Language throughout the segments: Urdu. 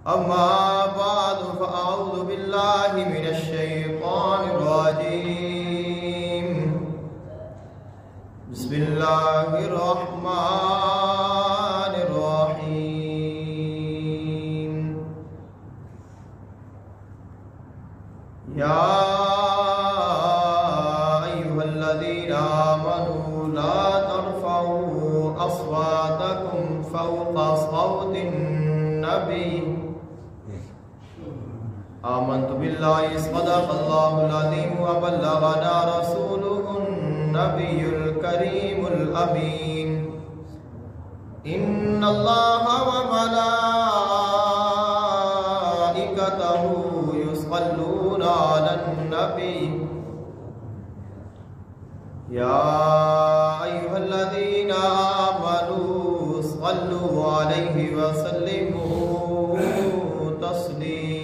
أما بعد فأعوذ بالله من الشيطان الرجيم بسم الله الرحمن الرحيم يا أيها الذين آمنوا لا ترفعوا أصواتكم فوق صوت النبي آمنت بالله صدق الله العظيم وبلغنا رسوله النبي الكريم الأمين إن الله وملائكته يصلون على النبي يا أيها الذين آمنوا صلوا عليه وسلموا تسليما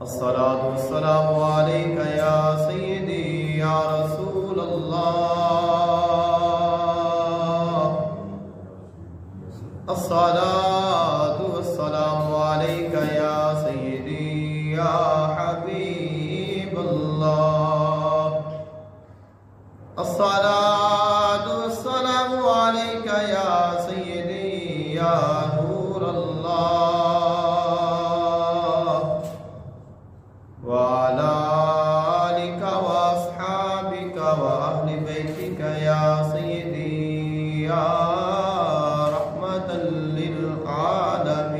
الصلاة والسلام عليك يا سيدي يا رسول الله الصلاة والسلام عليك يا سيدي يا حبيب الله الصلاة والسلام عليك يا سيدي يا نور الله وعلى آلك وأصحابك وأهل بيتك يا سيدي يا رحمة للعالمين.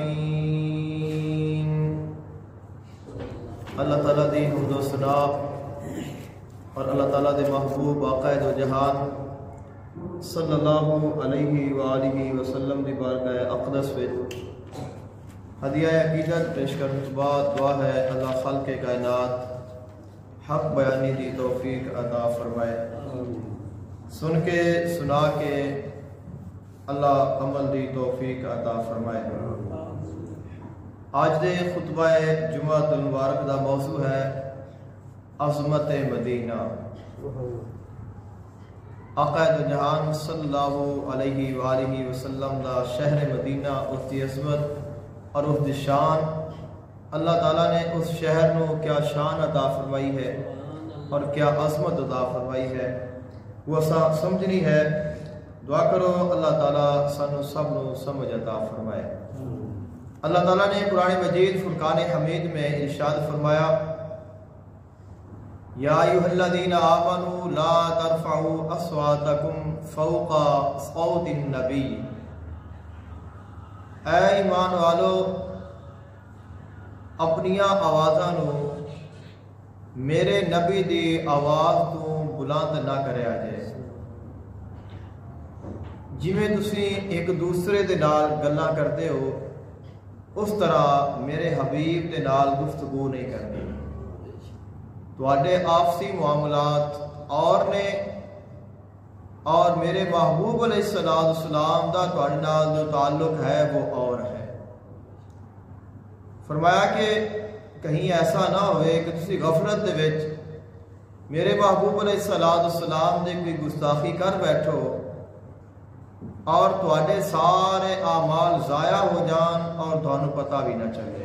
اللہ تعالیٰ دی حمد و ثنا اور اللہ تعالیٰ دے محبوب آقا دو جہان صلی اللہ علیہ وآلہ وسلم دی بارگاہ اقدس وچ ہدیہ عقیدت پیش کرنے کے بعد دعا ہے اللہ خالق کائنات حق بیانی دی توفیق عطا فرمائے. سن کے سنا کے اللہ عمل دی توفیق عطا فرمائے. آج دے خطبہ جمعۃ المبارک دا موضوع ہے عظمت مدینہ. آقا دو جہان صلی اللہ علیہ وآلہ وسلم دا شہر مدینہ، اس دی عظمت اور اس دی شان، اللہ تعالیٰ نے اس شہر نو کیا شان عطا فرمائی ہے اور کیا عظمت عطا فرمائی ہے وہ اساں سمجھنی ہے. دعا کرو اللہ تعالیٰ سانو سب نو سمجھ عطا فرمائے. اللہ تعالیٰ نے قرآن مجید فرقان حمید میں ارشاد فرمایا یا ایھا الذین آمنوا لا ترفعوا اصواتکم فوق صوت النبی. اے ایمان والو اپنیاں آوازاں نو میرے نبی دی آواز تو بلند نہ کریا جائے. جویں تسی ایک دوسرے دے نال گلاں کرتے ہو اس طرح میرے حبیب دے نال گفتگو نہیں کرنی. تواڈے آپسی معاملات اور نے اور میرے محبوب علیہ السلام دا تواڈے نال جو تعلق ہے وہ اور ہے. فرمایا کہ کہیں ایسا نہ ہوئے کہ تسی غفلت دے وچ میرے محبوب علیہ السلام دے کوئی گستاخی کر بیٹھو اور تواڈے سارے اعمال ضائع ہو جان اور تانوں پتہ بھی نہ چلے.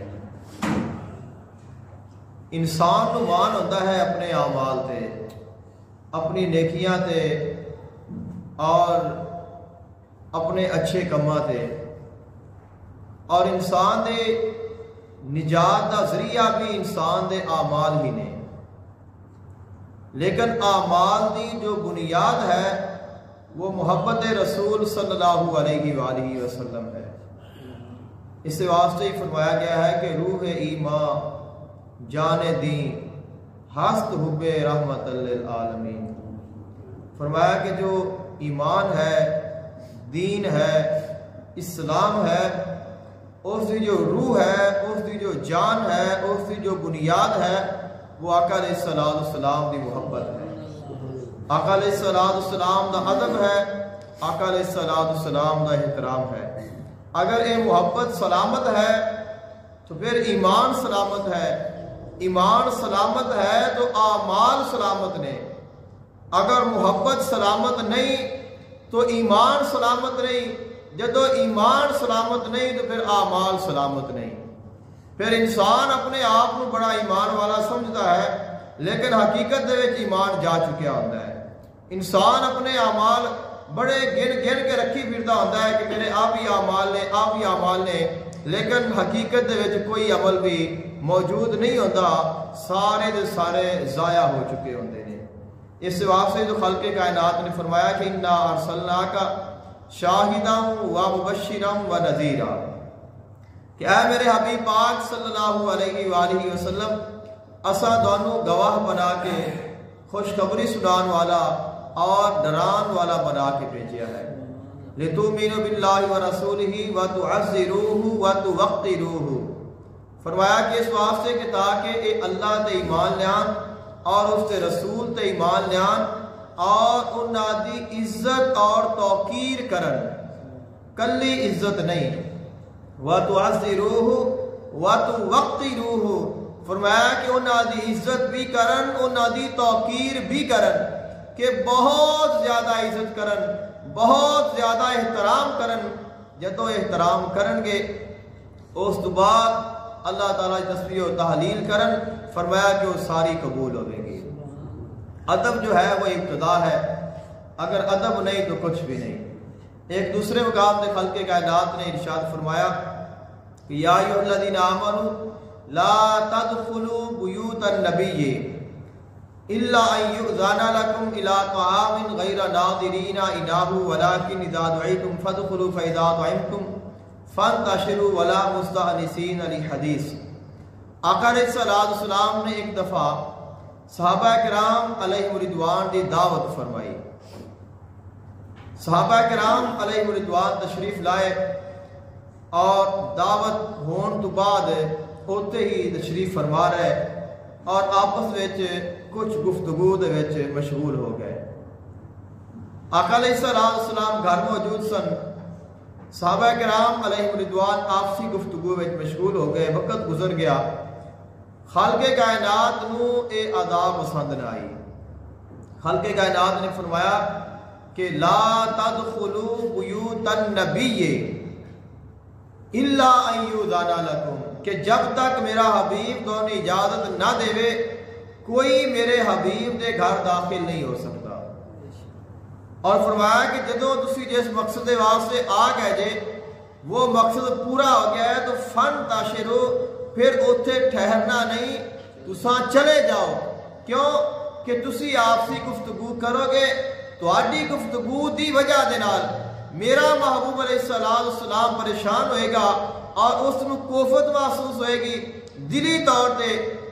انسان نو مان ہوتا ہے اپنے اعمال تے، اپنی نیکیاں تے اور اپنے اچھے کماں تے، اور انسان دے نجات دا ذریعہ بھی انسان دے اعمال ہی نے. لیکن اعمال دی جو بنیاد ہے وہ محبت رسول صلی اللہ علیہ وآلہ وسلم ہے. اس واسطے ہی فرمایا گیا ہے کہ روح ایمان جان دین ہست حب رحمت للعالمین. فرمایا کہ جو ایمان ہے، دین ہے، اسلام ہے، اس کی جو روح ہے، اس کی جو جان ہے، اس کی جو بنیاد ہے وہ آقا علیہ السلام کی محبت ہے. آقا علیہ السلام دا ادب ہے، آقا علیہ السلام دا احترام ہے. اگر یہ محبت سلامت ہے تو پھر ایمان سلامت ہے. ایمان سلامت ہے تو اعمال سلامت نے. اگر محبت سلامت نہیں تو ایمان سلامت نہیں، جدو ایمان سلامت نہیں تو پھر اعمال سلامت نہیں. پھر انسان اپنے آپ کو بڑا ایمان والا سمجھتا ہے لیکن حقیقت دے وچ ایمان جا چکیا ہوتا ہے. انسان اپنے اعمال بڑے گن کے رکھی پھرتا ہوتا ہے کہ میرے آپ ہی اعمال نے لیکن حقیقت دے وچ کوئی عمل بھی موجود نہیں ہوتا. سارے دے سارے ضائع ہو چکے ہوتے ہیں. اس واسطے جو خلق کائنات نے فرمایا کہ انا ارسلناک شاہدا و مبشرا و نذیرا، کہ اے میرے حبیب پاک صلی اللہ علیہ وآلہ وسلم اساں دونوں گواہ بنا کے خوشخبری سنان والا اور ڈران والا بنا کے بھیجا ہے. لتؤمنوا باللہ ورسولہ وتعزروہ وتوقروہ، فرمایا کہ اس واسطے کہ تاکہ اے اللہ تے ایمان لیان اور اس تے رسول تے ایمان لیان اور انہاں دی عزت اور توقیر کرن، کلی عزت نہیں. وَتُعَزِّرُوهُ وَتُوَقِّرُوهُ، فرمایا کہ انہاں دی عزت بھی کرن، انہاں دی توقیر بھی کرن، کہ بہت زیادہ عزت کرن، بہت زیادہ احترام کرن. جدو احترام کرن گے اس تو بعد اللہ تعالیٰ تسبیح و تحلیل کرن، فرمایا کہ وہ ساری قبول ہوے گی. ادب جو ہے وہ ابتدا ہے، اگر ادب نہیں تو کچھ بھی نہیں. ایک دوسرے مقام میں خلق کائنات نے ارشاد فرمایا کہ یا ایھا الذین آمنوا لا تدخلوا بیوت النبی الا ان یؤذن لکم الی طعام غیر ناظرین انہ ولکن اذا دعیتم فادخلوا فاذا طعمتم فانتشروا ولا مستأنسین لحدیث. آقا علیہ السلام نے ایک دفعہ صحابہ کرام علیہ رضوان کی دعوت فرمائی. صحابہ کرام علیہ رضوان تشریف لائے اور دعوت ہون تو بعد ہوتے ہی تشریف فرما رہے اور آپس وچ کچھ گفتگو دے وچ مشغول ہو گئے. آقا علیہ السلام گھر موجود سن. صحابہ کرام علیہ رضوان آپسی گفتگو وچ مشغول ہو گئے. وقت گزر گیا. خالق کائنات نو اے ادا پسند نہ آئی. خالق کائنات نے فرمایا کہ لا تدخلوا بیوت النبی الا ان یؤذن لکم، کہ جب تک میرا حبیب تو نے اجازت نہ دے کوئی میرے حبیب دے گھر داخل نہیں ہو سکتا. اور فرمایا کہ جدو تسی جس مقصد واسطے آ گئے جے وہ مقصد پورا ہو گیا ہے تو فانتشروا، پھر اوتھے ٹھہرنا نہیں، تساں چلے جاؤ. کیوں کہ تسی آپسی گفتگو کرو گے، تہاڈی گفتگو دی وجہ دے نال میرا محبوب علیہ السلام پریشان ہوئے گا اور اس نو کوفت محسوس ہوئے گی، دلی طور تے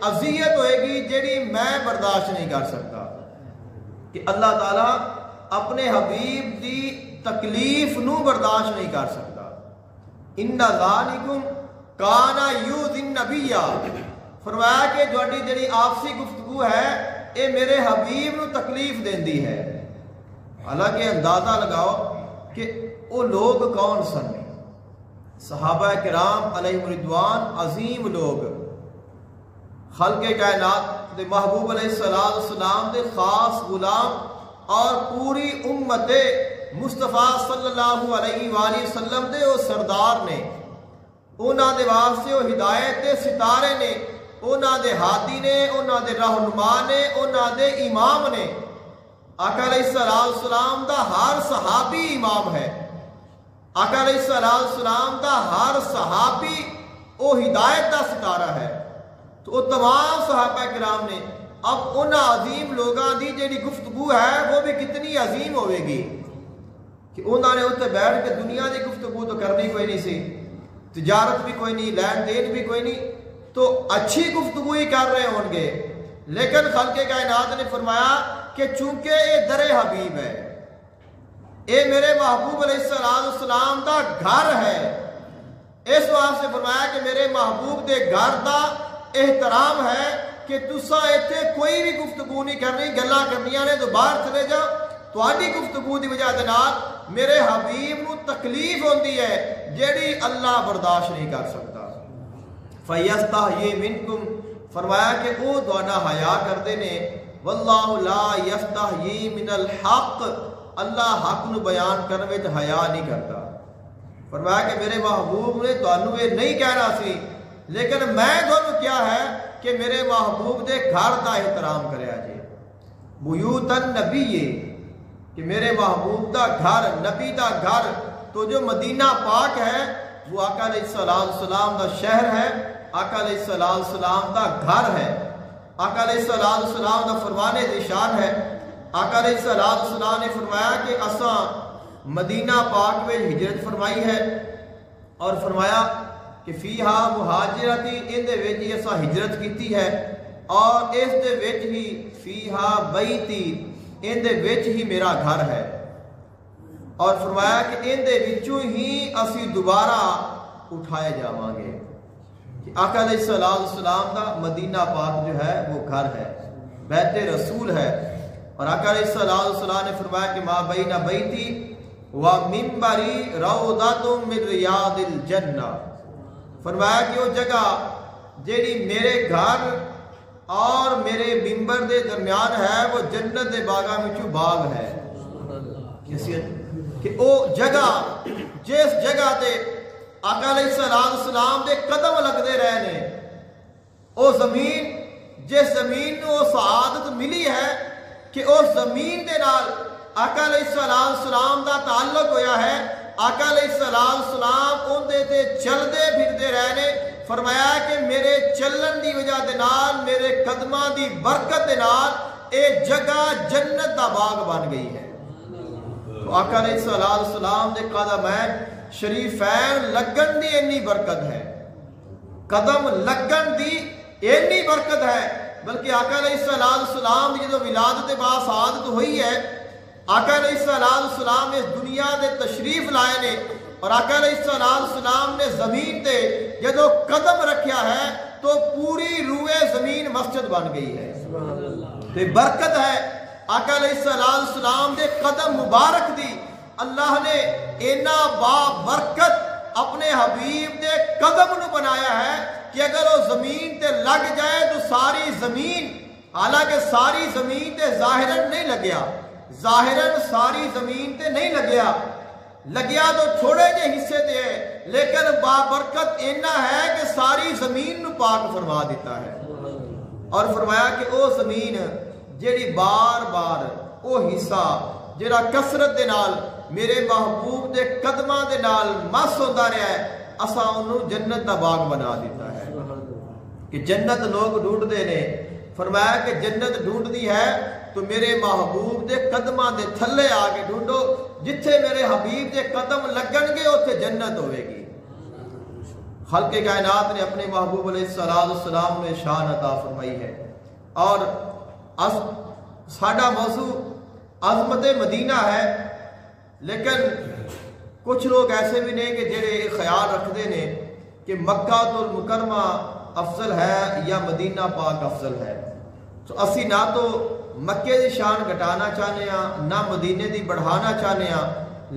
اذیت ہوئے گی جیڑی میں برداشت نہیں کر سکتا. کہ اللہ تعالیٰ اپنے حبیب دی تکلیف نو برداشت نہیں کر سکتا. ان ذالکم کانا یؤذی النبی، فرمایا کہ جوڑی جڑی آپسی گفتگو ہے اے میرے حبیب نو تکلیف دیندی ہے. حالانکہ اندازہ لگاؤ کہ وہ لوگ کون سن. صحابہ کرام علیہ رضوان عظیم لوگ، خلق کائنات دے محبوب علیہ السلام دے خاص غلام اور پوری امت مصطفیٰ صلی اللہ علیہ وآلہ وسلم دے وہ سردار نے. انہاں دے واسطے وہ ہدایت دے ستارے نے، انہاں دے ہادی نے، انہاں دے رہنما نے، انہاں دے امام نے. آقا علیہ السلام دا ہر صحابی امام ہے. آقا علیہ السلام دا ہر صحابی وہ ہدایت دا ستارہ ہے. تو وہ تمام صحابہ کرام نے اب ان عظیم لوگاں دی جیڑی گفتگو ہے وہ بھی کتنی عظیم ہوئے گی کہ انہوں نے اتنے بیٹھ کے دنیا دی گفتگو تو کرنی کوئی نہیں سی، تجارت بھی کوئی نہیں، لین دین بھی کوئی نہیں، تو اچھی گفتگو ہی کر رہے ہوں گے. لیکن خلق کائنات نے فرمایا کہ چونکہ یہ در حبیب ہے، اے میرے محبوب علیہ السلام دا گھر ہے، اس واسطے فرمایا کہ میرے محبوب دے گھر دا احترام ہے کہ تسا ایتھے کوئی بھی گفتگو نہیں کرنی، گلاں کرنیاں نے تو باہر چلے جاؤ. تہاڈی گفتگو دی وجہ دے نال میرے حبیب نو تکلیف ہوندی ہے جیڑی اللہ برداشت نہیں کر سکتا. فیستحیی منکم، فرمایا کہ وہ تہاڈا حیا کردے نے. واللہ لا یستحیی من الحق، اللہ حق نو بیان کرنے وچ حیا نہیں کرتا. فرمایا کہ میرے محبوب نے تانوں یہ نہیں کہنا سی لیکن میں تانوں کیا ہے کہ میرے محبوب دے گھر دا احترام کریا جے بیوت النبی کہ میرے محبوب دا گھر نبی دا گھر تو جو مدینہ پاک ہے وہ آقا علیہ السلام دا شہر ہے آقا علیہ السلام دا گھر ہے آقا علیہ السلام دا فرمانے نشان ہے آقا علیہ السلام نے فرمایا کہ اساں مدینہ پاک میں ہجرت فرمائی ہے اور فرمایا کہ فیہا مہاجرتی ان دے وچ ہی اساں ہجرت کیتی ہے اور اس دے وچ ہی فیہا بیتی ان دے وچ ہی میرا گھر ہے اور فرمایا کہ ان دے وچوں ہی اسی دوبارہ اٹھائے جاواں گے کہ آقا علیہ السلام دا مدینہ پاک جو ہے وہ گھر ہے بیت رسول ہے اور آقا علیہ السلام نے فرمایا کہ ما بین بیتی و منبری روضۃ من ریاض الجنہ فرمایا کہ وہ جگہ جیڑی میرے گھر اور میرے منبر دے درمیان ہے وہ جنت دے باغاں وچوں باغ ہے کہ او جگہ جس جگہ تے آقا علیہ السلام دے قدم لگتے رہے نے او زمین جس زمین نو سعادت ملی ہے کہ اس زمین دے نال آقا علیہ السلام دا تعلق ہویا ہے آقا علیہ السلام ان دے تے چلدے پھردے رہے نے فرمایا کہ میرے چلن دی وجہ دے نال میرے قدماں دی برکت دے نال اے جگہ جنت دا باغ بن گئی ہے تو آقا علیہ السلام دے قدم ہے شریفین لگن دی انی برکت ہے قدم لگن دی انی برکت ہے بلکہ آقا علیہ السلام دی جو ولادت با سعادت ہوئی ہے آقا علیہ السلام اس دنیا دے تشریف لائے نے اور آقا علیہ السلام نے زمین تے جدو قدم رکھیا ہے تو پوری روئے زمین مسجد بن گئی ہے تو برکت ہے آقا علیہ السلام دے قدم مبارک دی اللہ نے اینا با برکت اپنے حبیب دے قدم نو بنایا ہے کہ اگر وہ زمین تے لگ جائے تو ساری زمین حالانکہ ساری زمین تے ظاہراً نہیں لگیا ظاہراً ساری زمین تے نہیں لگیا تو چھوڑے جے حصے تے ہے لیکن بابرکت اینا ہے کہ ساری زمین نو پاک فرما دیتا ہے اور فرمایا کہ او زمین جیڑی بار بار او حصہ جیڑا کثرت دے نال میرے محبوب دے قدماں دے نال مس ہوندا رہیا ہے اساں انہوں جنت دا باغ بنا دیتا ہے کہ جنت لوگ ڈھونڈتے نے فرمایا کہ جنت ڈھونڈتی ہے تو میرے محبوب دے قدماں دے تھلے آگے ڈھونڈو جتھے میرے حبیب دے قدم لگن گے اتھے جنت ہوئے گی خلق کائنات نے اپنے محبوب علیہ السلام میں شان عطا فرمائی ہے اور ساڈا موضوع عظمت مدینہ ہے لیکن کچھ لوگ ایسے بھی نہیں کہ جڑے خیال رکھتے ہیں کہ مکہ المکرمہ افضل ہے یا مدینہ پاک افضل ہے تو اسی نہ تو مکے دی شان گھٹانا چاہنے ہیں نہ مدینے دی بڑھانا چاہنے ہیں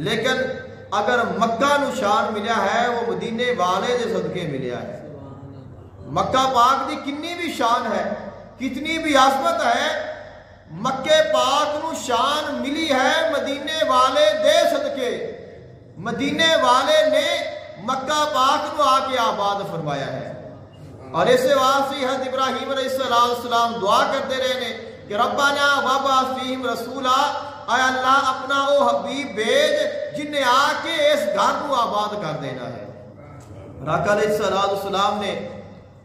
لیکن اگر مکہ نو شان ملیا ہے وہ مدینے والے دے صدقے ملیا ہے مکہ پاک دی کنی بھی شان ہے کتنی بھی عظمت ہے مکے پاک نو شان ملی ہے مدینے والے دے صدقے مدینے والے نے مکہ پاک نو آ کے آباد فرمایا ہے اور اس واسطے حضرت ابراہیم علیہ السلام دعا کرتے رہے نے کہ ربنا وابعث فیہم رسولا اے اللہ اپنا او حبیب بھیج جن نے آ کے اس گھر کو آباد کر دینا ہے آقا علیہ السلام نے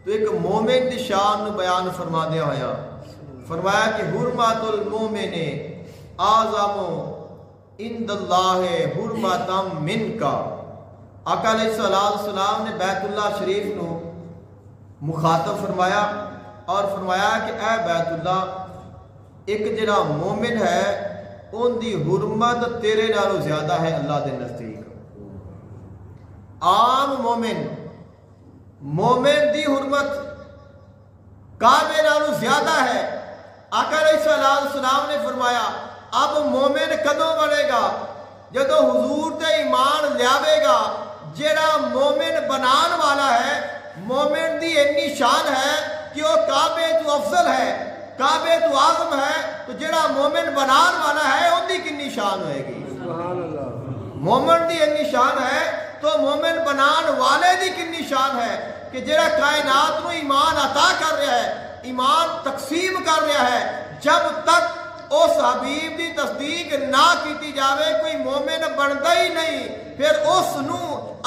تو ایک مومن دی شان نو بیان فرما دیا ہویا فرمایا کہ حرمت المومن اعظم عند اللہ حرمتا منکا آقا علیہ السلام نے بیت اللہ شریف نو مخاطب فرمایا اور فرمایا کہ اے بیت اللہ ایک جڑا مومن ہے ان دی حرمت تیرے نالوں زیادہ ہے اللہ دے نزدیک عام مومن دی حرمت کعبے نالوں زیادہ ہے آقا علیہ السلام نے فرمایا اب مومن کدوں بنے گا جدو حضور تے ایمان لیاوے گا جیڑا مومن بنان والا ہے مومن دی اتنی شان ہے کہ وہ کعبے تو افضل ہے کعبے تو اعظم ہے تو جیڑا مومن بنان والا ہے ان دی کنی شان ہوئے گی مومن دی اتنی شان ہے تو بنان والے دی کنی شان ہے کہ جڑا کائنات نو ایمان عطا کر رہا ہے، ایمان تقسیم کر رہا ہے، جب تک اس حبیب دی تصدیق نہ کیتی جاوے کوئی مومن بنتا ہی نہیں، پھر اس نو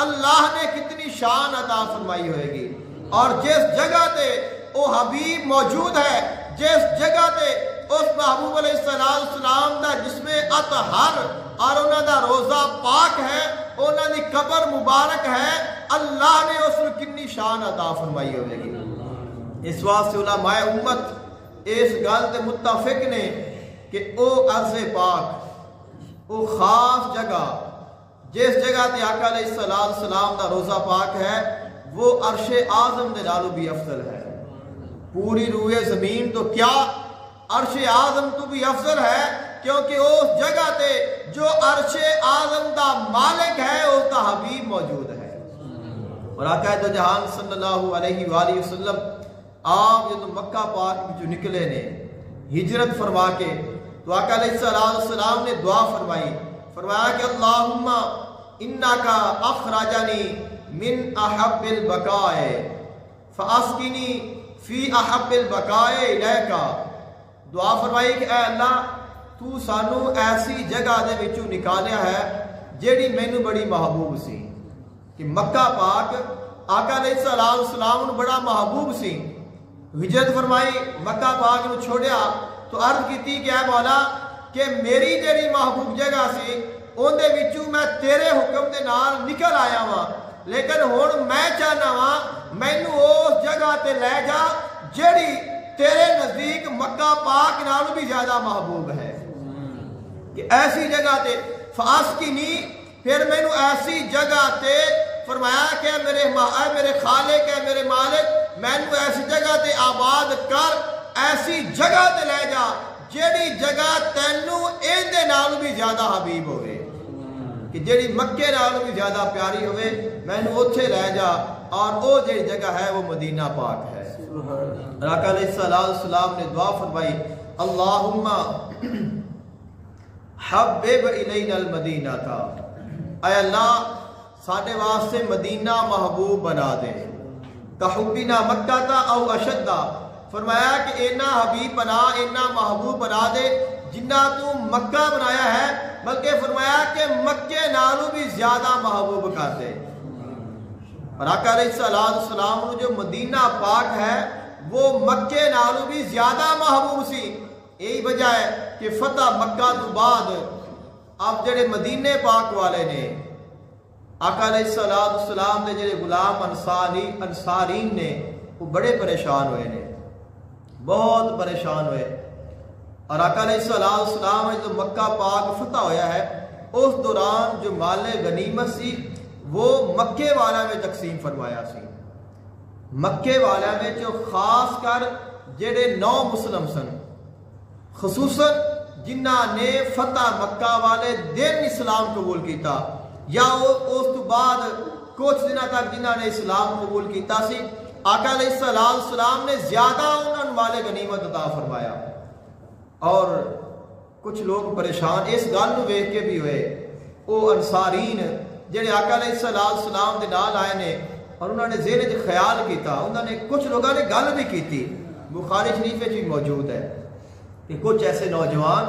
اللہ نے کتنی شان عطا فرمائی ہوئے گی۔ اور جس جگہ تے وہ حبیب موجود ہے، جس جگہ تے اس محبوب علیہ السلام دا جسم اطہر اور انہاں دا روزہ پاک ہے، انہاں دی قبر مبارک ہے، اللہ نے اس کو کنی شان عطا فرمائی ہوئے گی۔ اس واسطے علماء امت اس گل تے متفق نے کہ او عرض پاک، او خاص جگہ جس جگہ تے آقا علیہ السلام دا روزہ پاک ہے، وہ عرش اعظم دے نالوں بھی افضل ہے۔ پوری روئے زمین تو کیا عرش اعظم تو بھی افضل ہے، کیونکہ اس جگہ تے جو عرش اعظم دا مالک ہے اس دا حبیب موجود ہے۔ اور آقا دو جہان صلی اللہ علیہ وآلہ وسلم آپ جب مکہ پاک جو نکلے نے ہجرت فرما کے، تو آقا علیہ السلام نے دعا فرمائی، فرمایا کہ اللہم انکا اخرجنی من احب البقائے فاسکنی فی احب البقائے الیکا۔ دعا فرمائی کہ اے اللہ تو سانو ایسی جگہ دے وچوں نکالیا ہے جیڑی مینو بڑی محبوب سی، کہ مکہ پاک آقا علیہ السلام نو بڑا محبوب سی۔ ہجرت فرمائی، مکہ پاک نو چھوڑیا تو عرض کیتی کہ اے مولا کہ میری جیڑی محبوب جگہ سی ان دے وچوں میں تیرے حکم دے نال نکل آیا ہاں، لیکن ہن میں چاہنا وا مینوں اس جگہ تے لے جا جیڑی تیرے نزدیک مکہ پاک نالوں بھی زیادہ محبوب ہے، کہ ایسی جگہ تے فاسکنی، پھر مینوں ایسی جگہ تے فرمایا کہ اے میرے خالق، اے میرے مالک، مینوں ایسی جگہ تے آباد کر، ایسی جگہ تے لے جا جیڑی جگہ تینوں ان دے نالوں بھی زیادہ حبیب ہوئے، کہ جیڑی مکے نالوں بھی زیادہ پیاری ہوئے، مینوں اوتھے لے جا، اور وہ جیڑی جگہ ہے وہ مدینہ پاک ہے۔ آقا علیہ السلام نے دعا فرمائی، اللہم حبب الینا المدینہ تھا، اے اللہ ساڈے واسطے مدینہ محبوب بنا دے، کحبنا مکہ تا او اشدہ، فرمایا کہ اینا حبیب بنا، اینا محبوب بنا دے جنہ تو مکہ بنایا ہے، بلکہ فرمایا کہ مکے نالوں بھی زیادہ محبوب کر دے۔ اور آقا علیہ السلام جو مدینہ پاک ہے وہ مکے نالوں بھی زیادہ محبوب سی۔ یہی وجہ ہے کہ فتح مکہ تو بعد اب جڑے مدینے پاک والے نے آقا علیہ السلام نے جڑے غلام انصارین نے وہ بڑے پریشان ہوئے نے، بہت پریشان ہوئے، اور آقا علیہ السلام نے جو مکہ پاک فتح ہویا ہے اس دوران جو مال غنیمت سی وہ مکے والا میں تقسیم فرمایا سی۔ مکے والا میں جو خاص کر جڑے 9 مسلم سن، خصوصاً جنہ نے فتح مکہ والے دن اسلام قبول کیتا، یا اس تو بعد کچھ دنوں تک جنہ نے اسلام قبول کیتا سی، آقا علیہ السلام نے زیادہ انہوں والے غنیمت عطا فرمایا۔ اور کچھ لوگ پریشان اس گل نو ویکھ کے بھی ہوئے، وہ انصارین جڑے آقا علیہ السلام دے نال آئے نے، اور انہوں نے ذہن وچ خیال کیتا، انہوں نے کچھ لوگوں نے گل بھی کیتی، بخاری شریف وچ بھی موجود ہے کہ کچھ ایسے نوجوان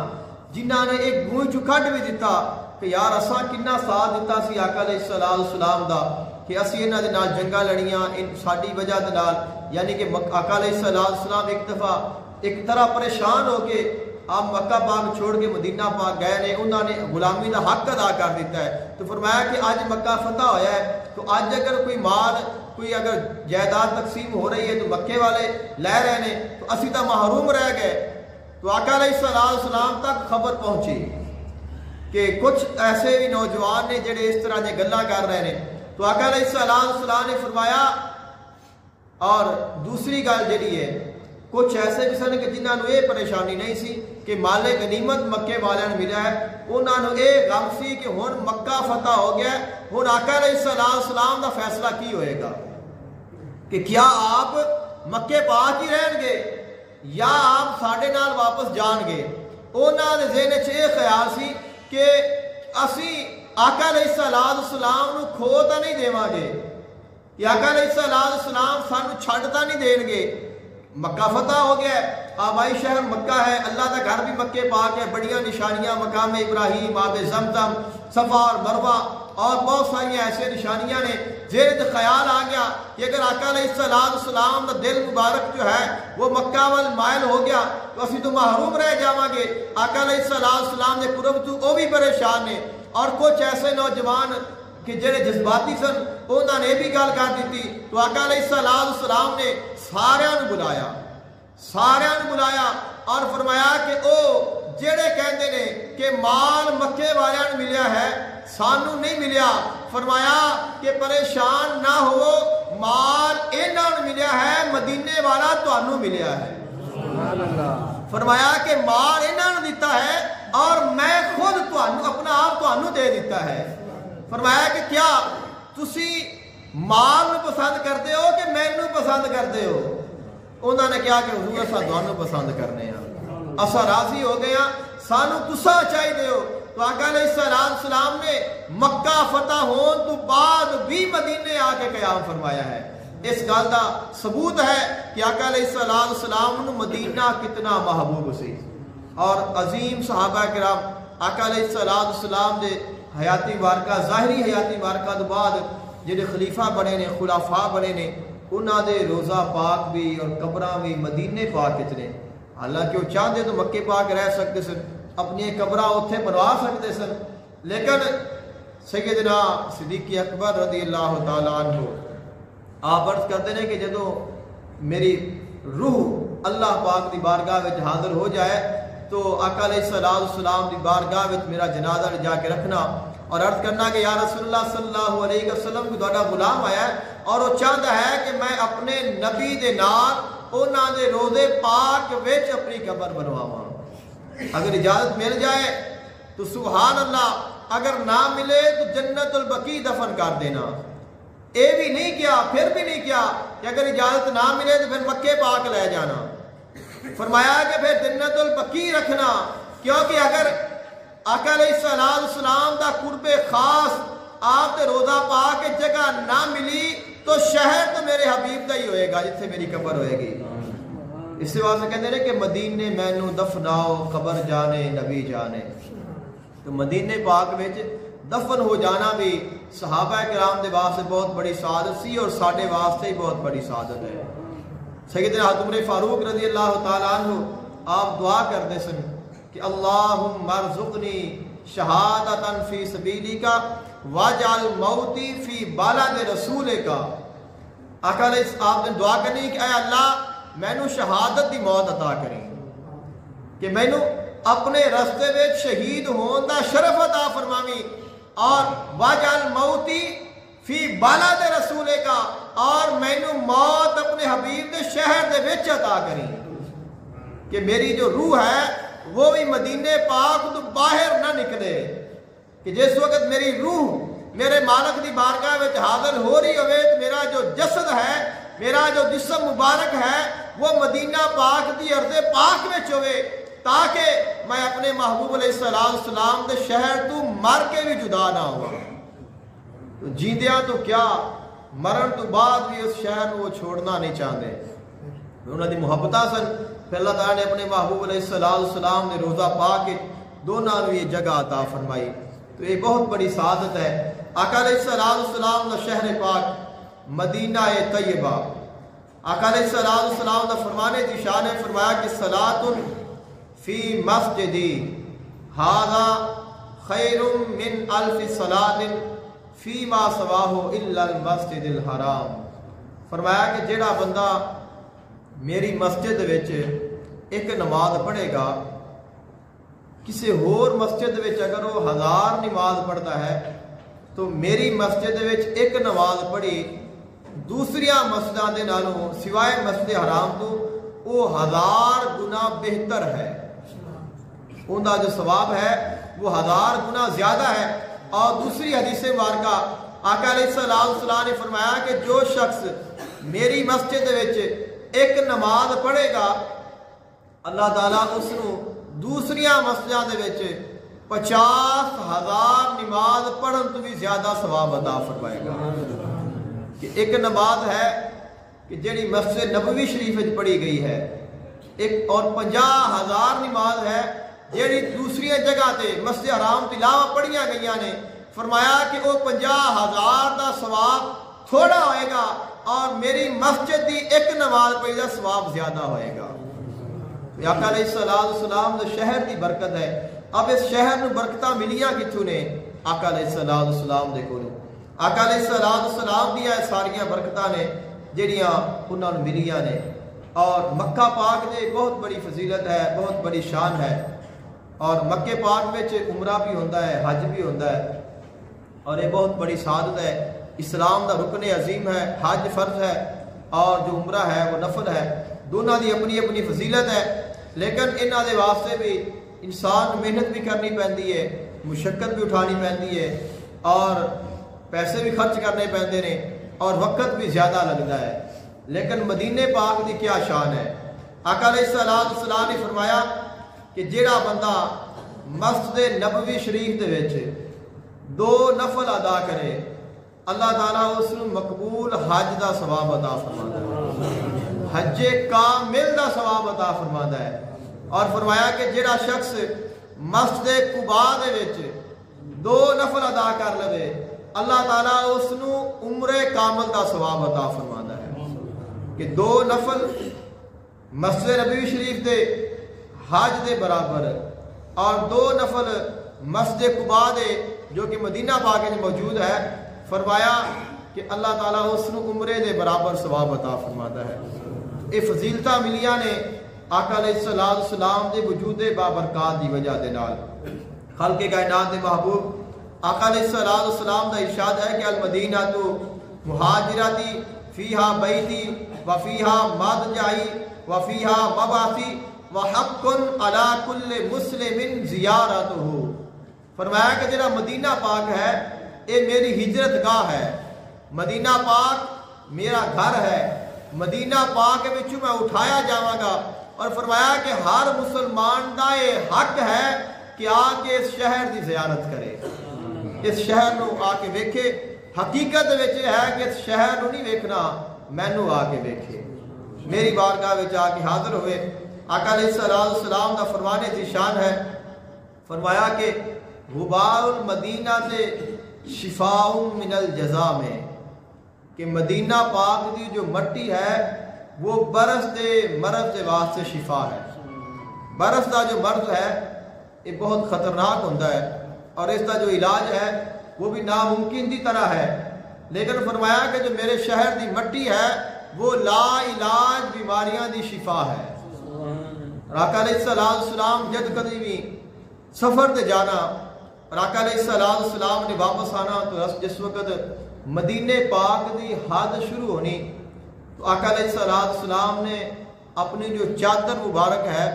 جنہوں نے ایک گونج کڈ بھی دیتا کہ یار اساں کنا ساتھ دیتا سی آقا علیہ السلام دا، کہ اسی انہاں دے نال جنگاں لڑیاں ساڈی وجہ دے نال، یعنی کہ آقا علیہ السلام ایک دفعہ ایک طرح پریشان ہو کے آپ مکہ پاک چھوڑ کے مدینہ پاک گئے نے، انہوں نے غلامی دا حق ادا کر دیتا ہے، تو فرمایا کہ آج مکہ فتح ہویا ہے تو آج اگر کوئی مال کوئی اگر جائیداد تقسیم ہو رہی ہے تو مکے والے لے رہے ہیں تو اسی تو محروم رہ گئے۔ تو آقا علیہ السلام تک خبر پہنچی کہ کچھ ایسے بھی نوجوان نے جڑے اس طرح نے گلاں کر رہے ہیں، تو آقا علیہ السلام نے فرمایا، اور دوسری گل جڑی ہے کچھ ایسے بھی سن کہ جنہوں نے یہ پریشانی نہیں سی کہ مال غنیمت مکے والوں نے ملا ہے، انہوں نے یہ غم سی کہ ہن مکہ فتح ہو گیا، ہن آقا علیہ السلام دا فیصلہ کی ہوئے گا کہ کیا آپ مکے پاک ہی رہن گے یا آپ ساڈے نال واپس جان گے۔ انہوں نے ذہن وچ یہ خیال سی کہ اسی آقا علیہ السلام نو کھو تا نہیں دیواں گے کہ آقا علیہ السلام سانو چھڑتا نہیں دین گے. مکہ فتح ہو گیا ہے، آبائی شہر مکہ ہے، اللہ کا گھر بھی مکے پاک ہے، بڑیاں نشانیاں مقام ابراہیم، آب زمزم، صفا اور مروہ اور بہت ساری ایسے نشانیاں نے. زیر خیال آ گیا کہ اگر آقا علیہ السلام کا دل مبارک جو ہے وہ مکہ وال مائل ہو گیا تو اسی تو محروم رہ جاواں گے. آقا علیہ السلام نے قرب تو وہ بھی پریشان نے، اور کچھ ایسے نوجوان کہ جڑے جذباتی سن انہوں نے بھی گل کر دیتی. تو آقا علیہ السلام نے سارے بلایا اور فرمایا کہ او جڑے کہندے نے کہ مال مکے والوں ملیا ہے سانو نہیں ملیا، فرمایا کہ پریشان نہ ہو، مال انہوں ملیا ہے، مدینے والا تانوں ملیا ہے. فرمایا کہ مال انہوں نے دیتا ہے اور میں خود تانوں اپنا آپ تانوں دے دیتا ہے. فرمایا کہ کیا تسی مال پسند کرتے ہو کہ مینوں پسند کرتے ہو؟ انہوں نے کہا کہ حضور اسا دونوں پسند کرنے ہیں، اسا راضی ہو گیا، سانو تسا چاہیے ہو. تو آقا علیہ السلام نے مکہ فتح ہون تو بعد بھی مدینے آ کے قیام فرمایا ہے. اس گل کا ثبوت ہے کہ آقا علیہ السلام نے مدینہ کتنا محبوب سی. اور عظیم صحابہ کرام آقا علیہ السلام دے حیاتی مبارکہ ظاہری حیاتی مبارکہ تو بعد جڑے خلیفہ بنے نے، خلافہ بنے نے، انہاں دے روزہ پاک بھی اور قبراں بھی مدینے پاک وچ نے. حالانکہ وہ چاہتے تو مکے پاک رہ سکتے سن، اپنی قبراں اتنے بنوا سکتے سن، لیکن سیدنا صدیق اکبر رضی اللہ تعالیٰ عنہ آپ عرض کرتے ہیں کہ جدو میری روح اللہ پاک دی بارگاہ وچ حاضر ہو جائے تو آقا علیہ السلام دی بارگاہ وچ میرا جنازہ جا کے رکھنا اور عرض کرنا کہ یا رسول اللہ صلی اللہ علیہ وسلم کو تہاڈا غلام آیا ہے اور وہ چاہتا ہے کہ میں اپنے نبی دے نال انہاں دے روضے پاک وچ اپنی قبر بنواواں. اگر اجازت مل جائے تو سبحان اللہ، اگر نہ ملے تو جنت البقیع دفن کر دینا. اے بھی نہیں کیا، پھر بھی نہیں کیا کہ اگر اجازت نہ ملے تو پھر مکے پاک لے جانا. فرمایا کہ پھر جنت البقیع رکھنا، کیونکہ اگر آقا علیہ السلام دا قرب خاص آپ تے روضہ پاک جگہ نہ ملی تو شہر تو میرے حبیب دا ہی ہوئے گا جتھے میری قبر ہوئے گی. اس سے واسطے کہتے ہیں کہ مدینے مینو دفناؤ قبر جانے نبی جانے. تو مدینے پاک وچ دفن ہو جانا بھی صحابہ کرام دے واسطے بہت بڑی سعادت سی اور ساڈے واسطے ہی بہت بڑی سعادت ہے. سیدنا عمر فاروق رضی اللہ تعالیٰ عنہ آپ دعا کرتے سن کہ اللہم ارزقنی شہادتا فی سبیلک واجعل موتی فی بلد رسولک. آقا علیہ آپ نے دعا کرنی کہ اے اللہ مینو شہادت دی موت عطا کریں، کہ مینو اپنے رستے میں شہید ہون دا شرف عطا فرماویں، اور واجعل موتی فی بلد رسولک، اور مینو موت اپنے حبیب دے شہر دے وچ عطا کریں، کہ میری جو روح ہے وہ بھی مدینے پاک تو باہر نہ نکلے، کہ جس وقت میری روح میرے مالک دی بارگاہ وچ حاضر ہو رہی ہوئے تو میرا جو جسد ہے، میرا جو جسم مبارک ہے وہ مدینہ پاک دی ارض پاک میں ہوئے، تاکہ میں اپنے محبوب علیہ السلام دے شہر تو مر کے بھی جدا نہ ہوا. تو جیندیاں تو کیا مرن تو بعد بھی اس شہر کو چھوڑنا نہیں چاہتے. انہوں نے محبتہ سن، پھر اللہ تعالیٰ نے اپنے محبوب علیہ السلام نے روزہ پاک دونوں نے یہ جگہ عطا فرمائی. تو یہ بہت بڑی سعادت ہے. آقا علیہ السلام کا شہر پاک مدینہ طیبہ، آقا علیہ السلام کا فرمانے کی شان ہے، فرمایا کہ صلاۃ فی مسجدی ھذا خیر من الف صلاۃ فیما سواہ الا المسجد الحرام. فرمایا کہ جیڑا بندہ میری مسجد وچ ایک نماز پڑھے گا، کسی ہور مسجد وچ اگر وہ 1000 نماز پڑھتا ہے تو میری مسجد وچ ایک نماز پڑھی دوسری مسجداں دے نالوں سوائے مسجد حرام تو وہ 1000 گنا بہتر ہے. ان کا جو ثواب ہے وہ 1000 گنا زیادہ ہے. اور دوسری حدیث مبارکہ آقا علیہ السلام نے فرمایا کہ جو شخص میری مسجد وچ ایک نماز پڑھے گا اللہ تعالیٰ اس نو دوسری مسجداں دے وچ 50,000 نماز پڑھن تو بھی زیادہ ثواب عطا فرمائے گا. کہ ایک نماز ہے کہ جیڑی مسجد نبوی شریف میں پڑھی گئی ہے، ایک اور 50,000 نماز ہے جیڑی دوسری جگہ تے مسجد حرام کے علاوہ پڑھیاں گئیاں نے. فرمایا کہ وہ 50,000 دا ثواب تھوڑا ہوئے گا اور میری مسجد دی ایک نماز پڑھی دا ثواب زیادہ ہوئے گا. آقا علیہ السلام دے شہر دی برکت ہے. اب اس شہر نو برکتاں ملیاں کتھوں نے؟ آقا علیہ السلام دے کولوں. آقا علیہ السلام دیا ساریاں برکتاں نے جڑیاں انہاں نوں ملیاں نے. اور مکہ پاک دے بہت بڑی فضیلت ہے، بہت بڑی شان ہے. اور مکہ پاک وچ عمرہ بھی ہوندا ہے، حج بھی ہوندا ہے، اور یہ بہت بڑی سعادت ہے. اسلام دا رکن عظیم ہے، حج فرض ہے اور جو عمرہ ہے وہ نفل ہے. دونوں دی اپنی اپنی فضیلت ہے، لیکن انہاں دے واسطے بھی انسان محنت بھی کرنی پیندی ہے، مشقت بھی اٹھانی پیندی ہے، اور پیسے بھی خرچ کرنے پیندے نے، اور وقت بھی زیادہ لگتا ہے. لیکن مدینے پاک دی کیا شان ہے. آقا علیہ السلام نے فرمایا کہ جیڑا بندہ مسجد نبوی شریف دے وچ 2 نفل ادا کرے، اللہ تعالیٰ اس نوں مقبول حج دا ثواب عطا فرماتا ہے، حج کامل دا ثواب عطا فرماتا ہے. اور فرمایا کہ جیڑا شخص مسجد قباء دے وچ 2 نفل ادا کر لے، اللہ تعالیٰ اس نوں عمرے کامل دا ثواب عطا فرماتا ہے. کہ 2 نفل مسجد نبوی شریف دے حج دے برابر، اور 2 نفل مسجد قباء دے جو کہ مدینہ پاک میں موجود ہے. فرمایا کہ اللہ تعالیٰ اس نوں عمرے دے برابر ثواب عطا فرماتا ہے. یہ فضیلتاں ملیاں نے آقا علیہ السلام دے وجود بابرکات دی وجہ دے نال. خلق کائنات دے محبوب آقا علیہ السلام دا ارشاد ہے کہ المدینہ تو مہاجرتی فیہا بیتی وفیہا مضجعی وفیہا مبعثی وحق علی کل مسلم زیارتہ. فرمایا کہ جڑا مدینہ پاک ہے یہ میری ہجرت گاہ ہے، مدینہ پاک میرا گھر ہے، مدینہ پاک وچوں میں اٹھایا جاواں گا. اور فرمایا کہ ہر مسلمان دا یہ حق ہے کہ آ کے اس شہر دی زیارت کرے، اس شہر نو آ کے ویکھے. حقیقت وچ ہے کہ اس شہر نو نہیں ویکھنا، مینوں آ کے ویکھے، میری بارگاہ وچ آ کے حاضر ہوئے. آقا علیہ السلام دا فرمانے کی شان ہے. فرمایا کہ غبار المدینہ سے شفاء من الجزا میں، کہ مدینہ پاک دی جو مٹی ہے وہ برس دے مرض دے واسطے شفا ہے. برس دا جو مرض ہے یہ بہت خطرناک ہوتا ہے، اور اس کا جو علاج ہے وہ بھی ناممکن دی طرح ہے. لیکن فرمایا کہ جو میرے شہر دی مٹی ہے وہ لا علاج بیماریاں دی شفا ہے. آقا علیہ السلام جد کدی بھی سفر تے جانا، آقا علیہ السلام نے واپس آنا، تو جس وقت مدینے پاک دی حد شروع ہونی تو آقا علیہ السلام نے اپنی جو چادر مبارک ہے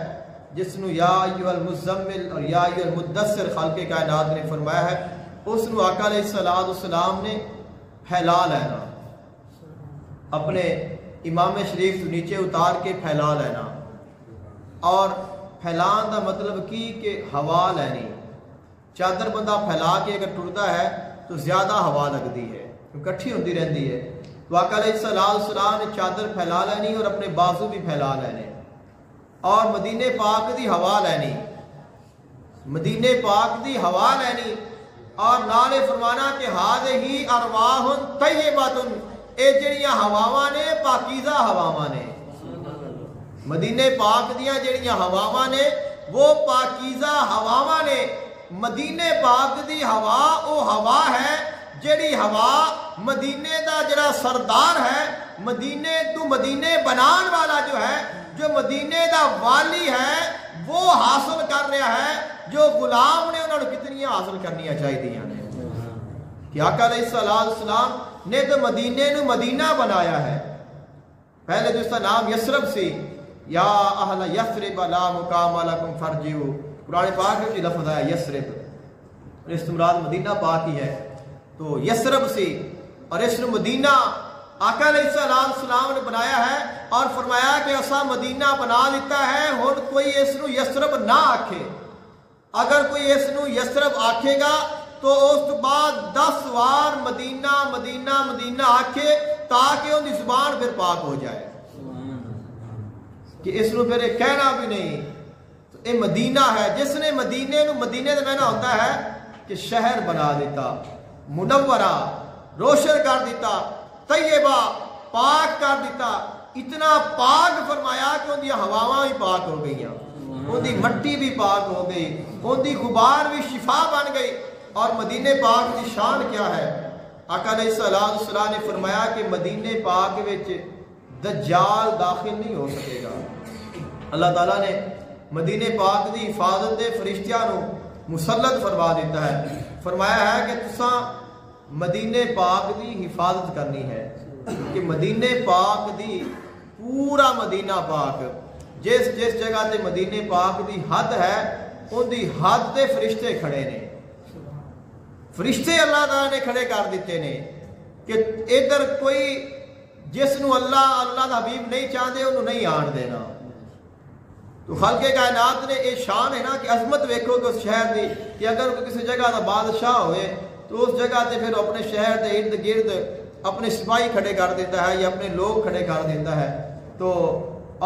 جس نو یا ایھا المزمل اور یا ایھا المدثر خالق کائنات نے فرمایا ہے، اس نو آقا علیہ السلام نے پھیلا لینا، اپنے امام شریف تو نیچے اتار کے پھیلا لینا. اور پھیلان دا مطلب کی کہ ہوا لینی. چادر بندہ پھیلا کے اگر ٹرتا ہے تو زیادہ ہوا لگتی ہے، اکٹھی ہوتی رہتی ہے. تو آقا علیہ السلام نے چادر پھیلا لینی اور اپنے بازو بھی پھیلا لینے، اور مدینے پاک دی ہوا لینی، مدینے پاک دی ہوا لینی. اور نالے فرمانا کہ ہذہ ارواح طیبۃ، اے جڑیاں ہواواں نے پاکیزہ ہواواں نے. مدینے پاک دیاں جڑیاں ہواواں نے وہ پاکیزہ ہواواں نے. مدینے پاک دی ہوا او ہوا ہے جڑی ہوا مدینے دا جڑا سردار ہے، مدینے تو مدینے بنان والا جو ہے، جو مدینے دا والی ہے وہ حاصل کر رہا ہے، جو غلام نے انہوں نے کتنی حاصل کرنی چاہیے نے. کہ آقا علیہ السلام نے تو مدینے نو مدینہ بنایا ہے. پہلے جو اس کا نام یثرب سی، یا اہل یثرب لا مقام لکم فرجعوا، قرآن پاک میں لفظ ہے یثرب، اس مراد مدینہ پاک ہی ہے. تو یثرب سی اور اس نے مدینہ آقا علیہ السلام نے بنایا ہے، اور فرمایا کہ اسا مدینہ بنا لیتا ہے، ہن کوئی اس نو یثرب نہ آکھے. اگر کوئی اس نو یسرب آکھے گا تو اس بعد 10 وار مدینہ مدینہ مدینہ آکھے تاکہ ان کی زبان پھر پاک ہو جائے کہ اس نو پھر کہنا بھی نہیں. تو یہ مدینہ ہے جس نے مدینے دا معنی ہوتا ہے کہ شہر بنا دیتا, منورہ روشن کر دیتا, طیبہ پاک کر دیتا. اتنا پاک فرمایا کہ ان دی ہواواں بھی پاک ہو گئیاں, ان دی مٹی بھی پاک ہو گئی, ان دی غبار بھی شفا بن گئی. اور مدینے پاک کی شان کیا ہے؟ آقا علیہ السلام نے فرمایا کہ مدینے پاک وچ دجال داخل نہیں ہو سکے گا. اللہ تعالیٰ نے مدینے پاک دی حفاظت دے فرشتیاں نو مسلط فرما دیتا ہے. فرمایا ہے کہ تساں مدینے پاک دی حفاظت کرنی ہے کہ مدینے پاک دی پورا مدینہ پاک جس جگہ تے مدینے پاک دی حد ہے ان دی حد تے فرشتے کھڑے نے. فرشتے اللہ تعالیٰ نے کھڑے کر دیتے نے کہ ادھر کوئی جس نو اللہ دا حبیب نہیں چاہتے انہوں نہیں آن دینا. تو خلق کائنات نے یہ شان ہے نا کہ عظمت ویکھو کہ اس شہر دی کہ اگر کسی جگہ دا بادشاہ ہوئے تو اس جگہ تے پھر اپنے شہر دے ارد گرد اپنے سپاہی کھڑے کر دیتا ہے یا اپنے لوگ کھڑے کر دیتا ہے. تو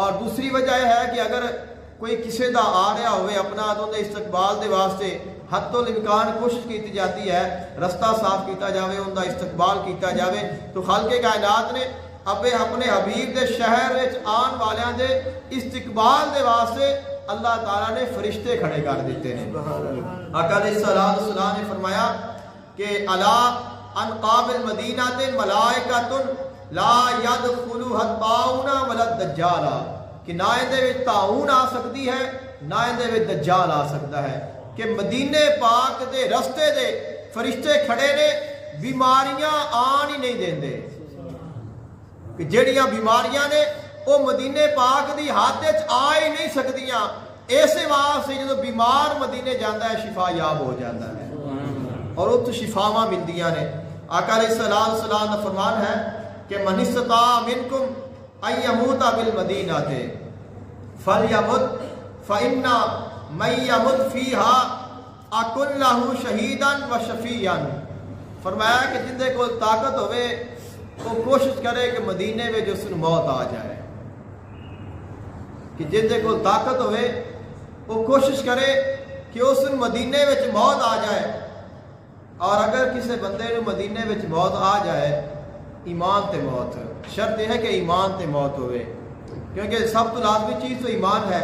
اور دوسری وجہ یہ ہے کہ اگر کوئی کسی دا آ رہا ہوئے اپنا تو استقبال دے واسطے حتی الامکان کوشش کی جاتی ہے رستہ صاف کیتا جاوے, ان دا استقبال کیتا جاوے. تو خالق کائنات نے اپنے حبیب دے شہر وچ آن والیاں دے استقبال دے واسطے اللہ تعالیٰ نے فرشتے کھڑے کر دیتے ہیں. آقا علیہ السلام نے فرمایا کہ الا ان قابل مدینہ ملائکۃ لا يدخلها الطاعون ولا الدجال, کہ نہ اندے وچ طاعون آ سکتی ہے نہ اندے وچ دجال آ سکتا ہے. کہ مدینے پاک دے رستے دے فرشتے کھڑے نے, بیماریاں آن ہی نہیں دیندے کہ جڑیاں بیماریاں نے وہ مدینے پاک دی حد وچ آ ہی نہیں سکدیاں. ایسے واسطے جدوں بیمار مدینے جاندا ہے شفا یاب ہو جاتا ہے اور اتھ شفاواں ملدیاں نے. آقا علیہ السلام کا فرمان ہے کہ من استطاع منکم ان یموت بالمدینہ فلیمت فإن من یمت فیہا اکن لہ شہیدا و شفیعا. فرمایا کہ جن دے کو طاقت ہوئے وہ کوشش کرے کہ مدینے میں جو سن موت آ جائے, کہ جن دے کو طاقت ہوئے وہ کوشش کرے کہ اس مدینے میں موت آ جائے. اور اگر کسی بندے نو مدینے میں موت آ جائے ایمان تے موت, شرط یہ ہے کہ ایمان تے موت ہوئے, کیونکہ سب تو لازمی چیز تو ایمان ہے.